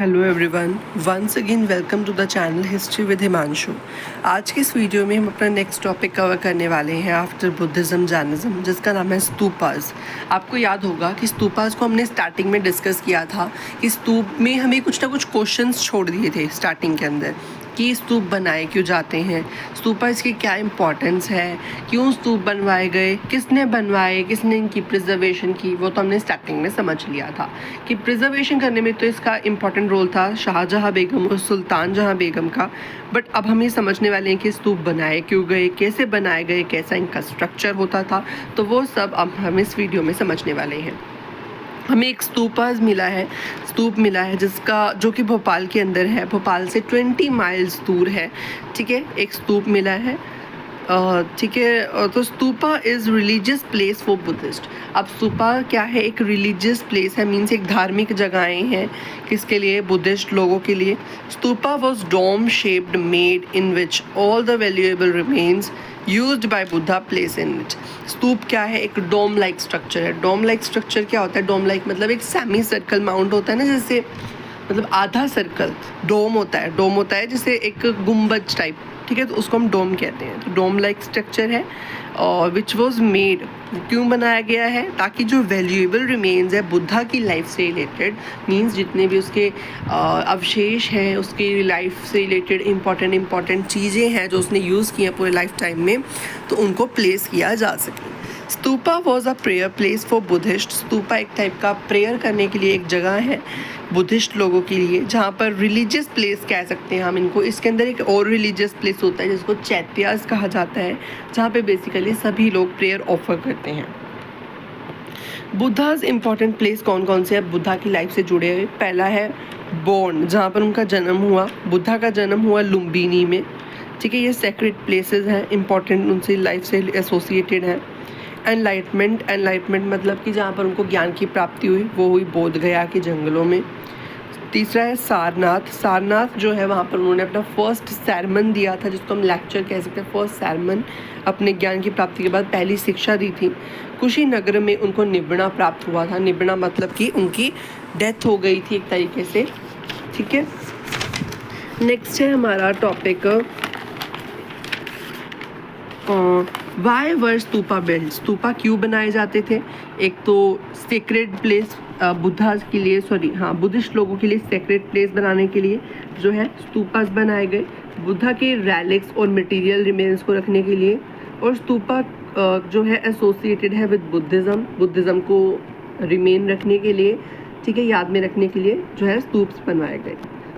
Hello everyone, once again welcome to the channel history with Himanshu. आज के इस video में हम अपना नेक्स्ट टॉपिक कवर करने वाले हैं आफ्टर बुद्धिज़्म जैनिज़्म, जिसका नाम है स्तूपास। आपको याद होगा कि स्तूपास को हमने स्टार्टिंग में डिस्कस किया था कि स्तूप में हमें कुछ ना कुछ क्वेश्चंस छोड़ दिए थे स्टार्टिंग के अंदर कि स्तूप बनाए क्यों जाते हैं, स्तूपास की क्या इंपॉर्टेंस है, क्यों स्तूप बनवाए गए, किसने बनवाए, किसने इनकी प्रिजर्वेशन की, वो तो हमने स्टार्टिंग में समझ लिया था कि प्रिजर्वेशन करने में तो इसका इम्पॉर्टेंट रोल था शाहजहाँ बेगम और सुल्तान जहाँ बेगम का। बट अब हम ये समझने वाले हैं कि स्तूप बनाए क्यों गए, कैसे बनाए गए, कैसा इनका स्ट्रक्चर होता था, तो वो सब अब हम इस वीडियो में समझने वाले हैं। हमें एक स्तूप मिला है जिसका जो कि भोपाल के अंदर है, भोपाल से 20 माइल्स दूर है। ठीक है, एक स्तूप मिला है। ठीक है, तो stupa is religious place for Buddhist. अब स्तूपा क्या है, एक रिलीजियस प्लेस है, मीन्स एक धार्मिक जगहें हैं, किसके लिए, बुद्धिस्ट लोगों के लिए। Stupa was dome shaped made in which all the valuable remains used by Buddha place in it. Stupa क्या है, एक डोम लाइक स्ट्रक्चर है। डोम लाइक स्ट्रक्चर क्या होता है, डोम लाइक मतलब एक सेमी सर्कल माउंट होता है ना, जैसे मतलब आधा सर्कल डोम होता है जैसे एक गुम्बज टाइप। ठीक है, तो उसको हम डोम कहते हैं। तो डोम लाइक स्ट्रक्चर है और विच वॉज मेड, क्यों बनाया गया है, ताकि जो वैल्यूएबल रिमेन्स है बुद्धा की लाइफ से रिलेटेड, मीन्स जितने भी उसके अवशेष हैं, उसकी लाइफ से रिलेटेड इम्पॉर्टेंट चीज़ें हैं जो उसने यूज़ की हैं पूरे लाइफ टाइम में, तो उनको प्लेस किया जा सके। Stupa was a prayer place for Buddhist. Stupa एक टाइप का प्रेयर करने के लिए एक जगह है बुद्धिस्ट लोगों के लिए, जहाँ पर रिलीजियस प्लेस कह सकते हैं हम इनको। इसके अंदर एक और रिलीजियस प्लेस होता है जिसको चैत्यास कहा जाता है, जहाँ पे बेसिकली सभी लोग प्रेयर ऑफर करते हैं। बुद्धाज इंपॉर्टेंट प्लेस कौन कौन से हैं बुद्धा की लाइफ से जुड़े हुए? पहला है बोर्न, जहाँ पर उनका जन्म हुआ। बुद्धा का जन्म हुआ लुम्बिनी में। ठीक है, ये सेक्रेट प्लेसेस हैं, इंपॉर्टेंट उनसे लाइफ से एसोसिएटेड हैं। एनलाइटमेंट मतलब कि जहाँ पर उनको ज्ञान की प्राप्ति हुई वो हुई बोध गया के जंगलों में। तीसरा है सारनाथ जो है, वहाँ पर उन्होंने अपना फर्स्ट सरमन दिया था, जिसको हम लेक्चर कह सकते हैं, फर्स्ट सरमन, अपने ज्ञान की प्राप्ति के बाद पहली शिक्षा दी थी। कुशीनगर में उनको निबड़ा प्राप्त हुआ था। निबड़ा मतलब कि उनकी डेथ हो गई थी एक तरीके से। ठीक है, नेक्स्ट है हमारा topic why were stupa build. Stupa क्यों बनाए जाते थे? एक तो सेक्रेड प्लेस बुद्धिस्ट लोगों के लिए सेक्रेड प्लेस बनाने के लिए जो है स्तूपास बनाए गए, बुद्धा के रैलिक्स और मटेरियल रिमेन्स को रखने के लिए। और स्तूपा जो है एसोसिएटेड है विद बुद्धिज़्म को रिमेन रखने के लिए, ठीक है, याद में रखने के लिए जो है स्तूप्स बनवाए गए।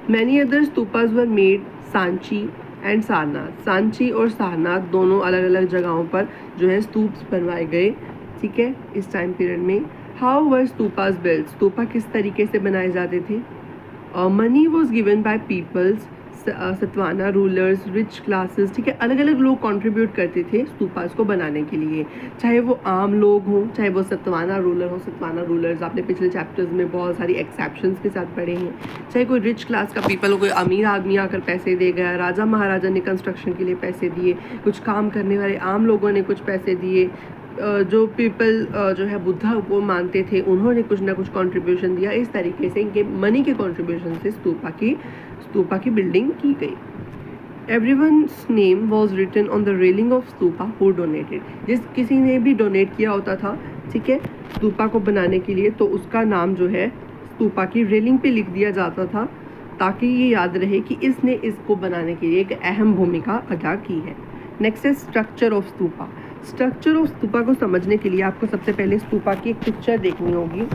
Many other stupas were made Sanchi and Sarnath. Sanchi और सारनाथ दोनों अलग अलग जगहों पर जो है स्तूप्स बनवाए गए। ठीक है, इस टाइम पीरियड में। How were stupas build. Stupa किस तरीके से बनाए जाते थे? Money was given by peoples, Satavahana rulers, rich classes. ठीक है, अलग अलग लोग कंट्रीब्यूट करते थे स्तूपास को बनाने के लिए, चाहे वो आम लोग हों, चाहे वो सतवाना रूलर हो। सतवाना रूलर्स आपने पिछले चैप्टर्स में बहुत सारी एक्सेप्शंस के साथ पढ़े हैं। चाहे कोई रिच क्लास का पीपल हो, कोई अमीर आदमी आकर पैसे दे गया, राजा महाराजा ने कंस्ट्रक्शन के लिए पैसे दिए, कुछ काम करने वाले आम लोगों ने कुछ पैसे दिए, जो पीपल जो है बुद्धा को मानते थे उन्होंने कुछ ना कुछ कंट्रीब्यूशन दिया। इस तरीके से इनके मनी के कंट्रीब्यूशन से स्तूपा की बिल्डिंग की गई। Everyone's name was written on the railing of stupa who donated. जिस किसी ने भी डोनेट किया होता था, ठीक है, स्तूपा को बनाने के लिए, तो उसका नाम जो है स्तूपा की रेलिंग पे लिख दिया जाता था, ताकि ये याद रहे कि इसने इसको बनाने के लिए एक अहम भूमिका अदा की है। नेक्स्ट है structure of stupa. Structure of stupa को समझने के लिए आपको सबसे पहले स्तूपा की एक पिक्चर देखनी होगी।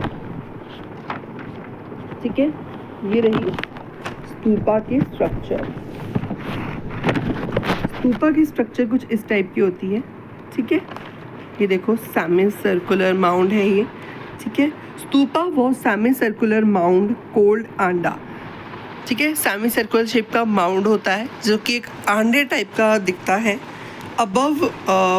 ठीक है, ये रही स्तूपा की स्ट्रक्चर। स्तूपा की स्ट्रक्चर कुछ इस टाइप की होती है। ठीक है, ये देखो सेमी सर्कुलर माउंड है ये। ठीक है, स्तूपा वो सेमी सर्कुलर माउंड कोल्ड आंडा। ठीक है, सेमी सर्कुलर शेप का माउंड होता है जो कि एक आंडे टाइप का दिखता है। Above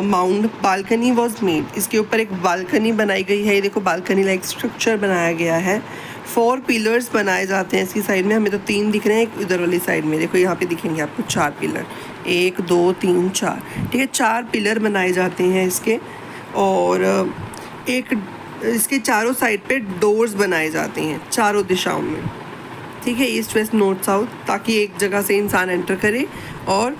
mound balcony was made. इसके ऊपर एक बालकनी बनाई गई है। ये देखो बालकनी लाइक स्ट्रक्चर बनाया गया है। 4 पिलर्स बनाए जाते हैं इसकी साइड में। हमें तो 3 दिख रहे हैं, एक इधर वाली साइड में देखो, यहाँ पे दिखेंगे आपको 4 पिलर, 1 2 3 4। ठीक है, 4 पिलर बनाए जाते हैं इसके, और एक इसके चारों साइड पे डोर्स बनाए जाते हैं चारों दिशाओं में। ठीक है, ईस्ट वेस्ट नॉर्थ साउथ, ताकि एक जगह से इंसान एंटर करे, और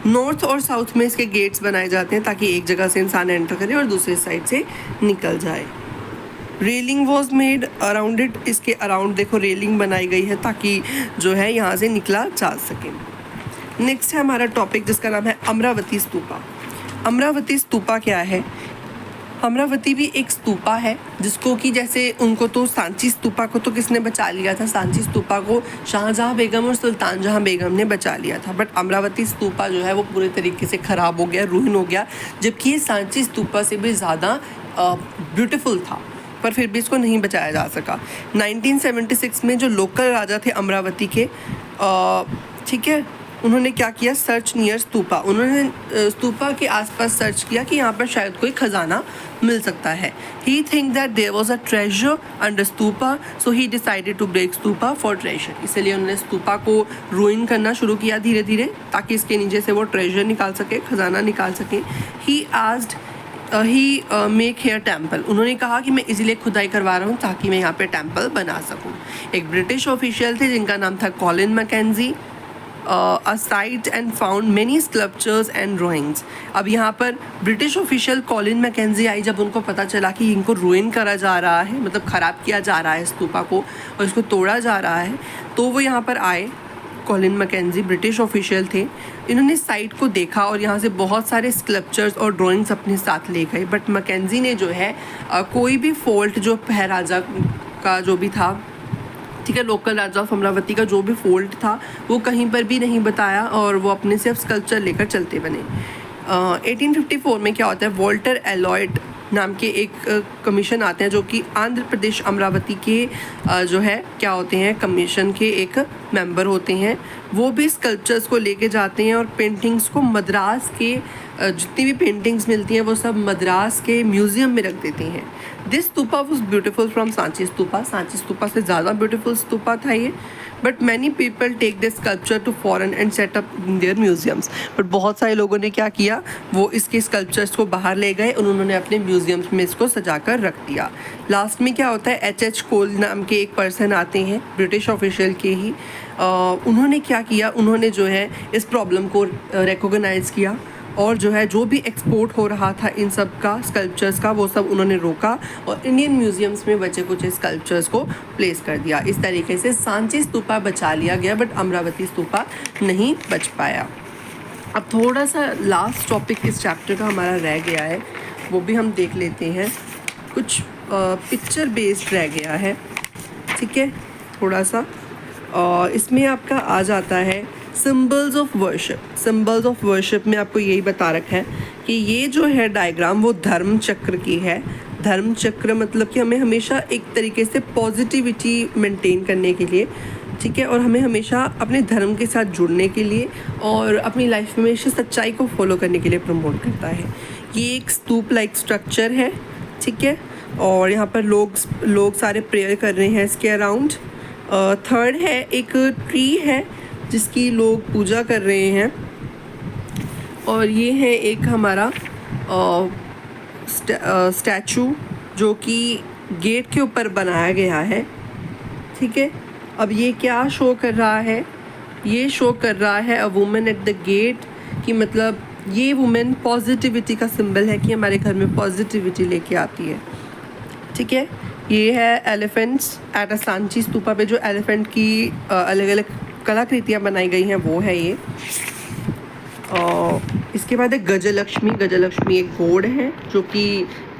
नॉर्थ और साउथ में इसके गेट्स बनाए जाते हैं ताकि एक जगह से इंसान एंटर करे और दूसरे साइड से निकल जाए। Railing was made around it, इसके अराउंड देखो रेलिंग बनाई गई है ताकि जो है यहाँ से निकला जा सके। नेक्स्ट है हमारा टॉपिक जिसका नाम है अमरावती स्तूपा। अमरावती स्तूपा क्या है? अमरावती भी एक स्तूपा है जिसको कि जैसे उनको तो सांची स्तूपा को तो किसने बचा लिया था, सांची स्तूपा को शाहजहाँ बेगम और सुल्तान जहाँ बेगम ने बचा लिया था, बट अमरावती स्तूपा जो है वो पूरे तरीके से ख़राब हो गया, रूइन हो गया, जबकि ये सांची स्तूपा से भी ज़्यादा ब्यूटीफुल था, पर फिर भी इसको नहीं बचाया जा सका। 1976 में जो लोकल राजा थे अमरावती के, ठीक है, उन्होंने क्या किया, सर्च नियर स्तूपा, उन्होंने स्तूपा के आसपास सर्च किया कि यहाँ पर शायद कोई खजाना मिल सकता है। He think that there was a treasure under stupa, so he decided to break stupa for treasure. इसलिए उन्होंने स्तूपा को रूइन करना शुरू किया धीरे धीरे, ताकि इसके नीचे से वो ट्रेजर निकाल सके, खजाना निकाल सके। He asked he make here temple, उन्होंने कहा कि मैं इसीलिए खुदाई करवा रहा हूँ ताकि मैं यहाँ पे टेम्पल बना सकूँ। एक ब्रिटिश ऑफिशियल थे जिनका नाम था Colin McKenzie, a site and found many sculptures and drawings। अब यहाँ पर ब्रिटिश ऑफिशियल कॉलिन मैकेंजी आई, जब उनको पता चला कि इनको रूइन करा जा रहा है, मतलब ख़राब किया जा रहा है स्तूपा को और इसको तोड़ा जा रहा है, तो वो यहाँ पर आए। कॉलिन मैकेंजी ब्रिटिश ऑफिशियल थे, इन्होंने साइट को देखा और यहाँ से बहुत सारे स्कल्पचर्स और ड्राइंग्स अपने साथ ले गए, बट मैकेंजी ने जो है कोई भी फॉल्ट जो राजा का जो भी था, ठीक है, लोकल राजा ऑफ अमरावती का जो भी फॉल्ट था वो कहीं पर भी नहीं बताया और वो अपने सिर्फ स्कल्पचर लेकर चलते बने। 1854 में क्या होता है, वॉल्टर एलॉयड नाम के एक कमीशन आते हैं जो कि आंध्र प्रदेश अमरावती के जो है क्या होते हैं, कमीशन के एक मेंबर होते हैं। वो भी स्कल्पचर्स को लेके जाते हैं और पेंटिंग्स को मद्रास के जितनी भी पेंटिंग्स मिलती हैं वो सब मद्रास के म्यूज़ियम में रख देते हैं। This stupa was beautiful from Sanchi stupa, Sanchi stupa से ज़्यादा ब्यूटीफुल स्तूपा था ये, but many people take this sculpture to foreign and set up in their museums. But बहुत सारे लोगों ने क्या किया, वो इसके स्कल्पचर्स को बाहर ले गए और उन्होंने अपने म्यूजियम्स में इसको सजा कर रख दिया। लास्ट में क्या होता है, H.H. कोल नाम के एक पर्सन आते हैं, ब्रिटिश ऑफिशियल के ही, उन्होंने क्या किया, उन्होंने जो है इस प्रॉब्लम को रिकॉग्नाइज़ किया और जो है जो भी एक्सपोर्ट हो रहा था इन सब का स्कल्पचर्स का, वो सब उन्होंने रोका और इंडियन म्यूजियम्स में बचे कुछ स्कल्पचर्स को प्लेस कर दिया। इस तरीके से सांची स्तूपा बचा लिया गया, बट अमरावती स्तूपा नहीं बच पाया। अब थोड़ा सा लास्ट टॉपिक इस चैप्टर का हमारा रह गया है, वो भी हम देख लेते हैं। कुछ पिक्चर बेस्ड रह गया है, ठीक है, थोड़ा सा इसमें आपका आ जाता है symbols of worship. Symbols of worship में आपको यही बता रखा है कि ये जो है डायग्राम वो धर्म चक्र की है। धर्म चक्र मतलब कि हमें हमेशा एक तरीके से पॉजिटिविटी मेंटेन करने के लिए, ठीक है, और हमें हमेशा अपने धर्म के साथ जुड़ने के लिए और अपनी लाइफ में हमेशा सच्चाई को फॉलो करने के लिए प्रमोट करता है। ये एक स्तूप लाइक स्ट्रक्चर है, ठीक है, और यहाँ पर लोग सारे प्रेयर कर रहे हैं इसके अराउंड। थर्ड है एक ट्री है जिसकी लोग पूजा कर रहे हैं, और ये है एक हमारा स्टैचू जो कि गेट के ऊपर बनाया गया है, ठीक है। अब ये क्या शो कर रहा है, ये शो कर रहा है a women at the gate, कि मतलब ये वुमेन पॉजिटिविटी का सिंबल है कि हमारे घर में पॉजिटिविटी लेके आती है, ठीक है। ये है elephants at a Sanchi stupa पे जो एलिफेंट की अलग अलग कलाकृतियाँ बनाई गई हैं वो है ये। इसके बाद है गजलक्ष्मी। गजलक्ष्मी एक गॉड है जो कि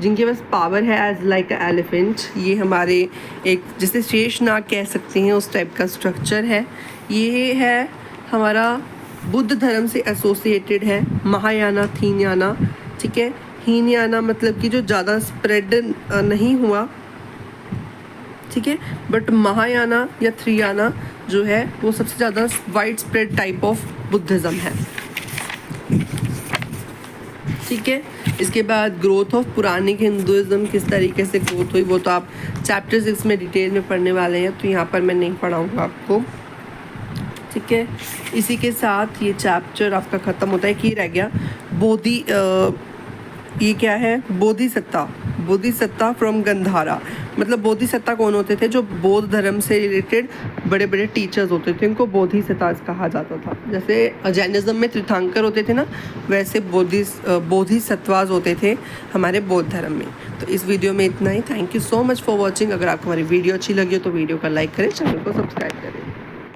जिनके पास पावर है एज लाइक अ एलिफेंट। ये हमारे एक जिसे शेषनाग कह सकते हैं उस टाइप का स्ट्रक्चर है। ये है हमारा बुद्ध धर्म से एसोसिएटेड है, महायाना थीनयाना, ठीक है। हीनयाना मतलब कि जो ज़्यादा स्प्रेड नहीं हुआ, ठीक है, बट महायाना या थ्रियाना जो है वो सबसे ज़्यादा wide spread type of Buddhism है, ठीक है। इसके बाद ग्रोथ ऑफ पुरानिक हिंदुज़्म, किस तरीके से ग्रोथ हुई वो तो आप चैप्टर 6 में डिटेल में पढ़ने वाले हैं, तो यहाँ पर मैं नहीं पढ़ाऊँगा आपको, ठीक है। इसी के साथ ये चैप्टर आपका ख़त्म होता है कि रह गया बोधि, ये क्या है, बोधिसत्ता। बोधिसत्ता फ्रॉम गंधारा। मतलब बोधिसत्ता कौन होते थे? जो बौद्ध धर्म से रिलेटेड बड़े बड़े टीचर्स होते थे, इनको बोधिसत्ता कहा जाता था। जैसे जैनिज्म में तीर्थंकर होते थे ना, वैसे बोधिसत्वाज होते थे हमारे बौद्ध धर्म में। तो इस वीडियो में इतना ही। Thank you so much for watching. अगर आपको हमारी वीडियो अच्छी लगी हो तो वीडियो का लाइक करें, चैनल को सब्सक्राइब करें।